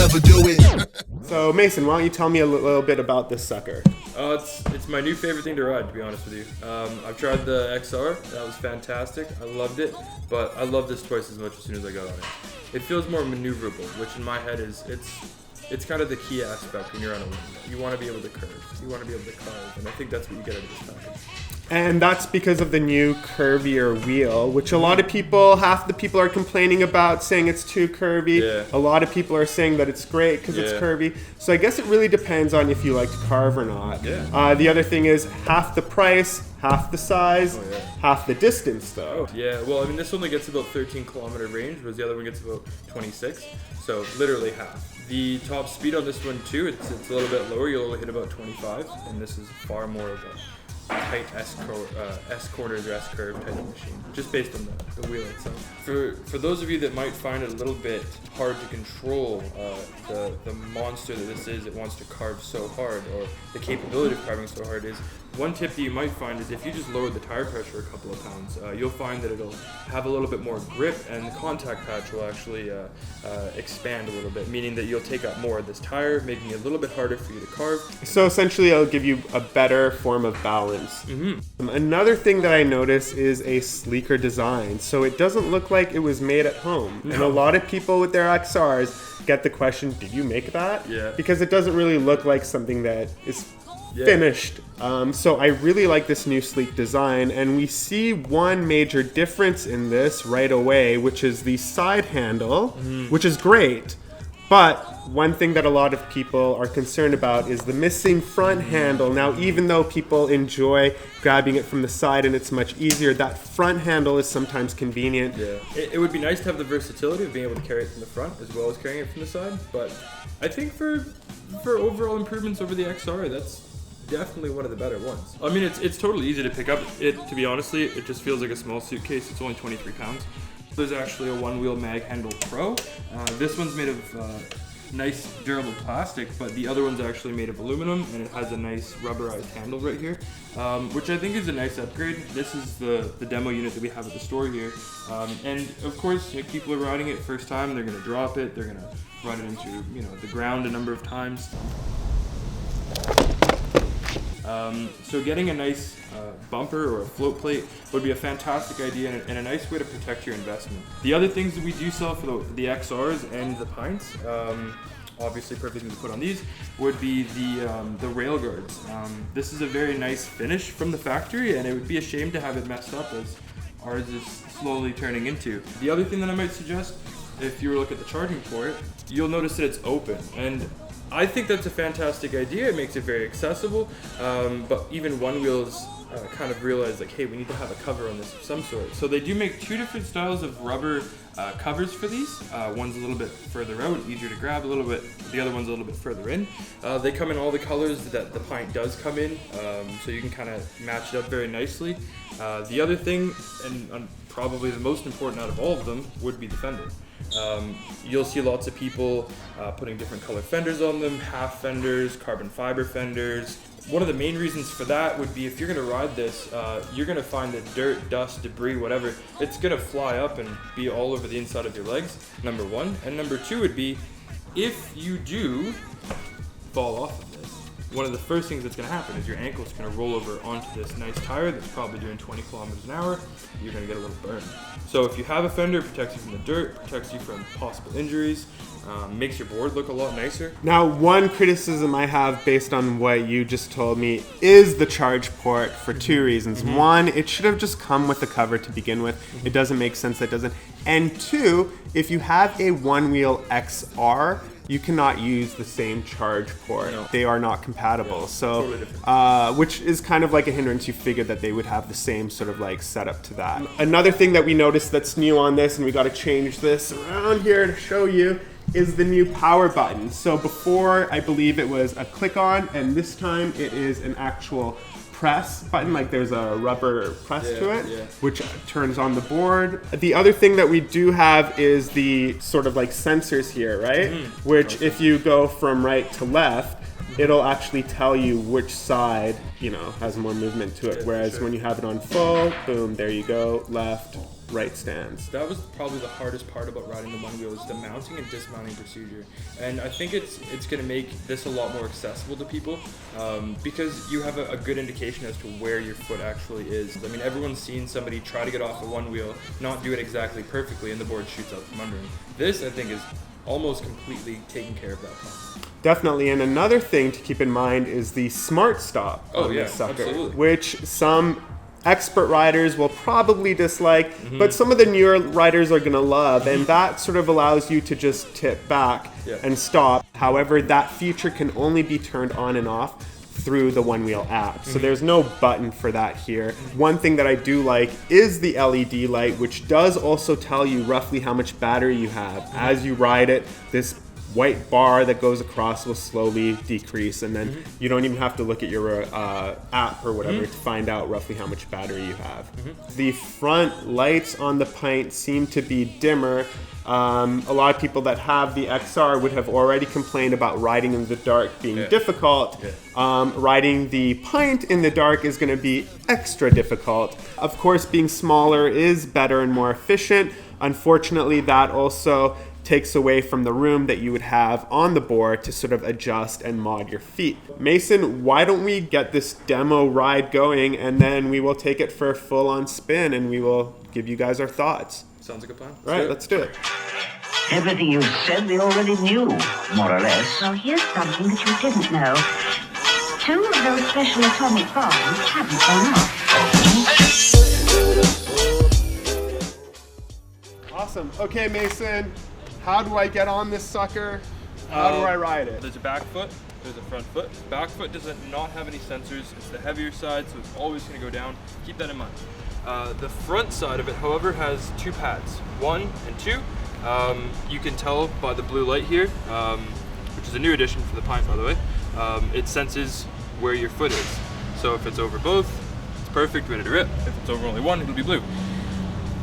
never do it. So Mason, why don't you tell me a little bit about this sucker? It's my new favorite thing to ride, to be honest with you. I've tried the XR, that was fantastic. I loved it, but I love this twice as much as soon as I got on it. It feels more maneuverable, which in my head is it's kind of the key aspect when you're on a windmill. You want to be able to curve, you want to be able to carve, and I think that's what you get out of this package. And that's because of the new curvier wheel, which a lot of people, half the people are complaining about, saying it's too curvy. Yeah. A lot of people are saying that it's great because it's curvy. So I guess it really depends on if you like to carve or not. Yeah. The other thing is half the price, half the size, half the distance though. Yeah, well, I mean, this only gets about 13-kilometer range, whereas the other one gets about 26. So literally half. The top speed on this one too, it's a little bit lower. You'll only hit about 25, and this is far more of a tight S corners or S curve type of machine, just based on the wheel itself. For those of you that might find it a little bit hard to control the monster that this is, it wants to carve so hard, or the capability of carving so hard, is one tip that you might find is if you just lower the tire pressure a couple of pounds, you'll find that it'll have a little bit more grip, and the contact patch will actually expand a little bit, meaning that you'll take up more of this tire, making it a little bit harder for you to carve. So essentially it'll give you a better form of balance. Another thing that I noticed is a sleeker design. So it doesn't look like it was made at home. No. And a lot of people with their XRs get the question, did you make that? Yeah. Because it doesn't really look like something that is finished. So I really like this new sleek design, and we see one major difference in this right away, which is the side handle, which is great. But one thing that a lot of people are concerned about is the missing front handle. Now, even though people enjoy grabbing it from the side and it's much easier, that front handle is sometimes convenient. Yeah. It would be nice to have the versatility of being able to carry it from the front as well as carrying it from the side, but I think for overall improvements over the XR, that's definitely one of the better ones. I mean, it's totally easy to pick up. To be honestly, it just feels like a small suitcase. It's only 23 pounds. There's actually a OneWheel Mag Handle Pro. This one's made of nice durable plastic, but the other one's actually made of aluminum, and it has a nice rubberized handle right here, which I think is a nice upgrade. This is the demo unit that we have at the store here, and of course, people are riding it first time. They're going to drop it. They're going to run it into the ground a number of times. So getting a nice bumper or a float plate would be a fantastic idea and a nice way to protect your investment. The other things that we do sell for the XRs and the Pints, obviously perfect thing to put on these, would be the rail guards. This is a very nice finish from the factory, and it would be a shame to have it messed up as ours is slowly turning into. The other thing that I might suggest, if you were to look at the charging port, you'll notice that it's open, and I think that's a fantastic idea. It makes it very accessible, but even OneWheel's kind of realized, like, hey, we need to have a cover on this of some sort. So they do make two different styles of rubber covers for these. One's a little bit further out, easier to grab a little bit. The other one's a little bit further in. They come in all the colors that the Pint does come in, so you can kind of match it up very nicely. The other thing, and probably the most important out of all of them, would be the fender. You'll see lots of people putting different color fenders on them, half fenders, carbon fiber fenders. One of the main reasons for that would be if you're going to ride this, you're going to find that dirt, dust, debris, whatever, it's going to fly up and be all over the inside of your legs, number one. And number two would be, if you do fall off of this, one of the first things that's going to happen is your ankle is going to roll over onto this nice tire that's probably doing 20 kilometers an hour. You're going to get a little burn. So if you have a fender, it protects you from the dirt, protects you from possible injuries, makes your board look a lot nicer. Now, one criticism I have based on what you just told me is the charge port for two reasons. One, it should have just come with the cover to begin with. It doesn't make sense that doesn't. And two, if you have a OneWheel XR, you cannot use the same charge port. No. They are not compatible. So, totally which is kind of like a hindrance. You figured that they would have the same sort of like setup to that. Another thing that we noticed that's new on this, and we got to change this around here to show you, is the new power button. So before, I believe it was a click on, and this time it is an actual press button, like there's a rubber press to it, which turns on the board. The other thing that we do have is the sort of like sensors here, right? Which if you go from right to left, it'll actually tell you which side, has more movement to it. Whereas when you have it on full, boom, there you go, left, right stance. That was probably the hardest part about riding the OneWheel, is the mounting and dismounting procedure. And I think it's going to make this a lot more accessible to people, because you have a good indication as to where your foot actually is. I mean, everyone's seen somebody try to get off a OneWheel, not do it exactly perfectly, and the board shoots out from under him. This, I think, is almost completely taking care of that problem. Definitely, and another thing to keep in mind is the smart stop on this sucker, absolutely. which some expert riders will probably dislike, but some of the newer riders are going to love, and that sort of allows you to just tip back and stop. However, that feature can only be turned on and off through the OneWheel app. So there's no button for that here. One thing that I do like is the LED light, which does also tell you roughly how much battery you have. As you ride it, this white bar that goes across will slowly decrease, and then you don't even have to look at your app or whatever to find out roughly how much battery you have. The front lights on the Pint seem to be dimmer. A lot of people that have the XR would have already complained about riding in the dark being difficult. Riding the Pint in the dark is going to be extra difficult. Of course, being smaller is better and more efficient. Unfortunately, that also takes away from the room that you would have on the board to sort of adjust and mod your feet. Mason, why don't we get this demo ride going, and then we will take it for a full-on spin and we will give you guys our thoughts. Sounds like a plan. All right, let's do it. Everything you said we already knew, more or less. Well, here's something that you didn't know. 2 of those special atomic bombs haven't gone off. Awesome. Okay, Mason, how do I get on this sucker? How do I ride it? There's a back foot, there's a front foot. Back foot does not have any sensors. It's the heavier side, so it's always going to go down. Keep that in mind. The front side of it, however, has 2 pads, 1 and 2. You can tell by the blue light here, which is a new addition for the Pint, by the way. It senses where your foot is. So if it's over both, it's perfect, ready to rip. If it's over only one, it'll be blue.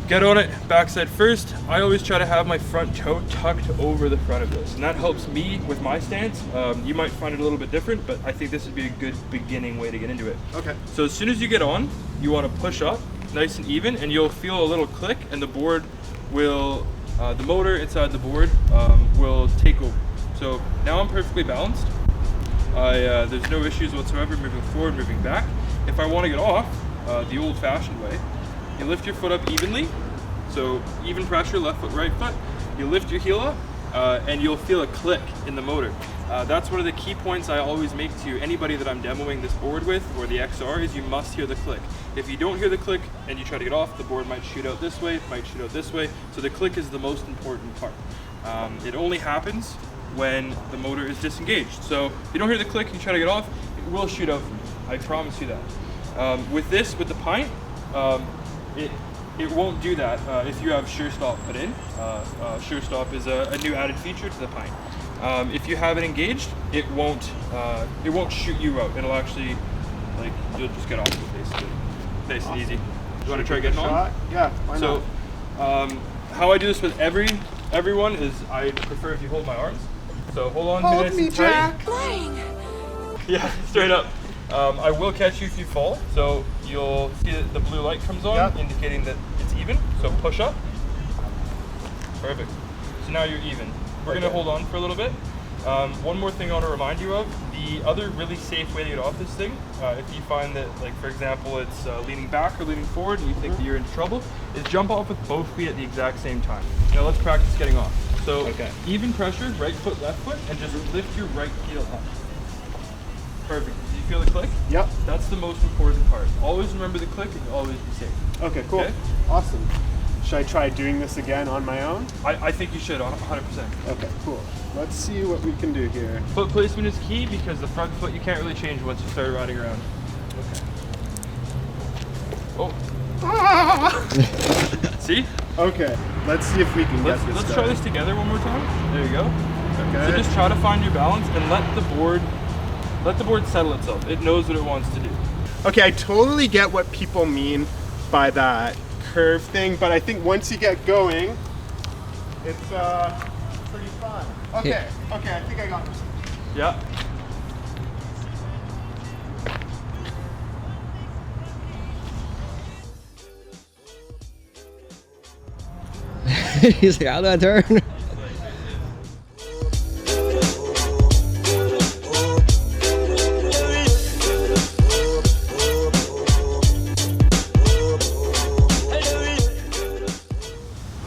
Get on it, backside first. I always try to have my front toe tucked over the front of this, and that helps me with my stance. You might find it a little bit different, but I think this would be a good beginning way to get into it. Okay. So as soon as you get on, you want to push up, nice and even, and you'll feel a little click, and the board will, the motor inside the board will take over. So now I'm perfectly balanced. There's no issues whatsoever moving forward, moving back. If I want to get off the old-fashioned way, you lift your foot up evenly, so even pressure, left foot, right foot. You lift your heel up, and you'll feel a click in the motor. That's one of the key points I always make to anybody that I'm demoing this board with, or the XR, is you must hear the click. If you don't hear the click and you try to get off, the board might shoot out this way, might shoot out this way, so the click is the most important part. It only happens when the motor is disengaged. So if you don't hear the click and you try to get off, it will shoot out from you. I promise you that. With the Pint, it won't do that if you have Sure Stop put in. Sure Stop is a new added feature to the Pint. If you have it engaged, it won't shoot you out. It'll actually, like, you'll just get off of it basically. Nice and easy. You want to try getting on? Yeah, why not? So, how I do this with everyone is I prefer if you hold my arms. So hold on Hold to this me, and tight. Jack. Yeah, straight up. I will catch you if you fall. So you'll see that the blue light comes on, indicating that it's even. So push up. Perfect. So now you're even. We're gonna hold on for a little bit. One more thing I want to remind you of: the other really safe way to get off this thing, if you find that, like for example, it's leaning back or leaning forward, and you think that you're in trouble, is jump off with both feet at the exact same time. Now let's practice getting off. So even pressure, right foot, left foot, and just lift your right heel up. Perfect. Do you feel the click? Yep. That's the most important part. Always remember the click, and you'll always be safe. Okay, cool. Okay? Awesome. Should I try doing this again on my own? I think you should, 100%. Okay, cool. Let's see what we can do here. Foot placement is key because the front foot you can't really change once you start riding around. Okay. Oh. See? Okay, let's see if we can get this Let's going. try this together one more time. There you go. Okay. So just try to find your balance and let the board settle itself. It knows what it wants to do. Okay, I totally get what people mean by that curve thing, but I think once you get going, it's pretty fun. Okay, okay, I think I got this. Yeah. He's like, how do I turn?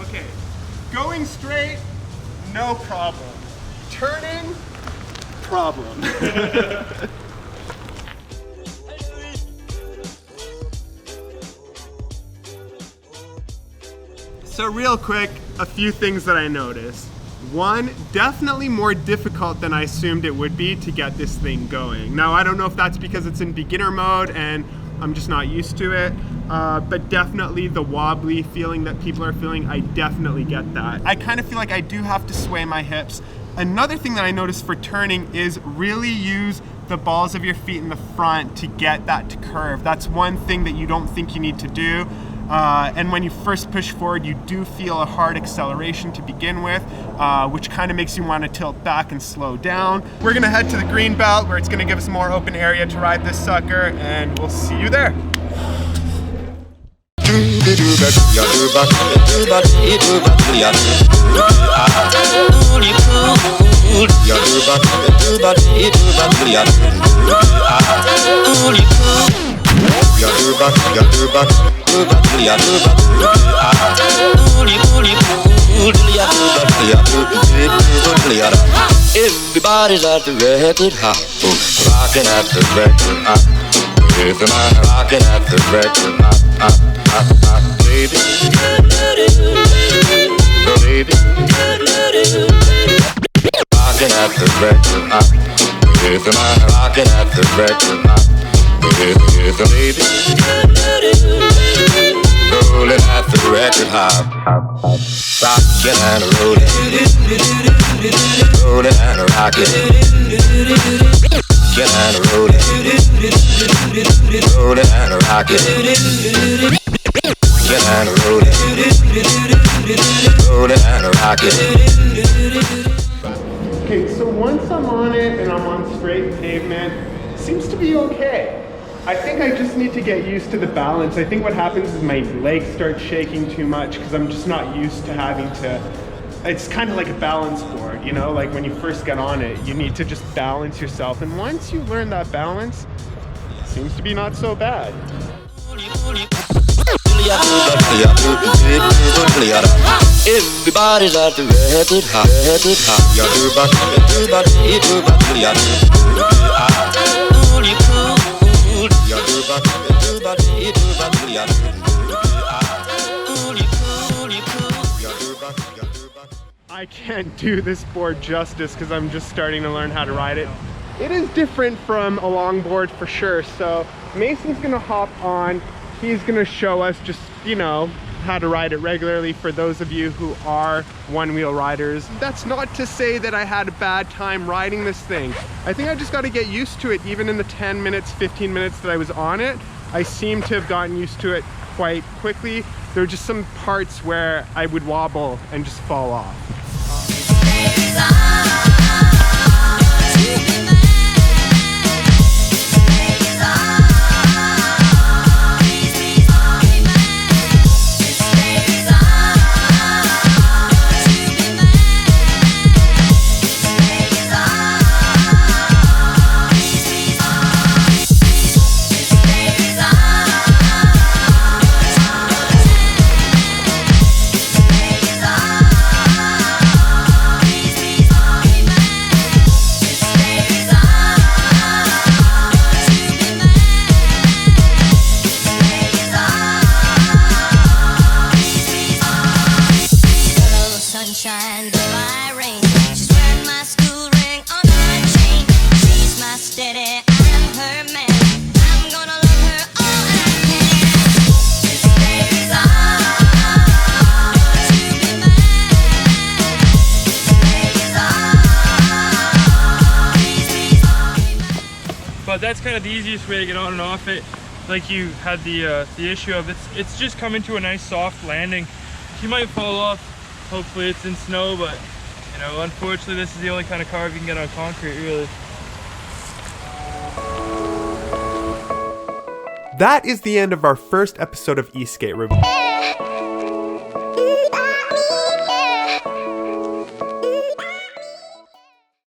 Okay, going straight, no problem. Turning, problem. So real quick, a few things that I noticed. One, definitely more difficult than I assumed it would be to get this thing going. Now, I don't know if that's because it's in beginner mode and I'm just not used to it, but definitely the wobbly feeling that people are feeling, I definitely get that. I kind of feel like I do have to sway my hips. Another thing that I noticed for turning is really use the balls of your feet in the front to get that to curve. That's one thing that you don't think you need to do. And when you first push forward, you do feel a hard acceleration to begin with, which kind of makes you want to tilt back and slow down. We're gonna head to the green belt where it's gonna give us more open area to ride this sucker, and we'll see you there. Everybody's at the record hop, rocking at the record hop. Rhythm and rocking at the record hop, baby, baby. Rocking at the record hop. Rhythm and rocking at the record hop. Rhythm, baby. Rolling at the record hop. Rocking and rolling. Rolling and rocking. Rocking and rolling. Rolling and rocking. Rocking and rolling. Rolling and rocking. Okay, so once I'm on it and I'm on straight pavement, it seems to be okay. I think I just need to get used to the balance. I think what happens is my legs start shaking too much because I'm just not used to having to, it's kind of like a balance board, you know, like when you first get on it, you need to just balance yourself. And once you learn that balance, it seems to be not so bad. Everybody's at the record hop, I can't do this board justice because I'm just starting to learn how to ride it. It is different from a longboard for sure. So Mason's gonna hop on. He's gonna show us just, you know, how to ride it regularly for those of you who are one-wheel riders. That's not to say that I had a bad time riding this thing. I think I just got to get used to it. Even in the 10 minutes, 15 minutes that I was on it, I seem to have gotten used to it quite quickly. There were just some parts where I would wobble and just fall off. But that's kind of the easiest way to get on and off it. Like you had the issue of it's just coming to a nice soft landing. You might fall off. Hopefully it's in snow, but you know, unfortunately this is the only kind of car you can get on concrete, really. That is the end of our first episode of ESK8 Review.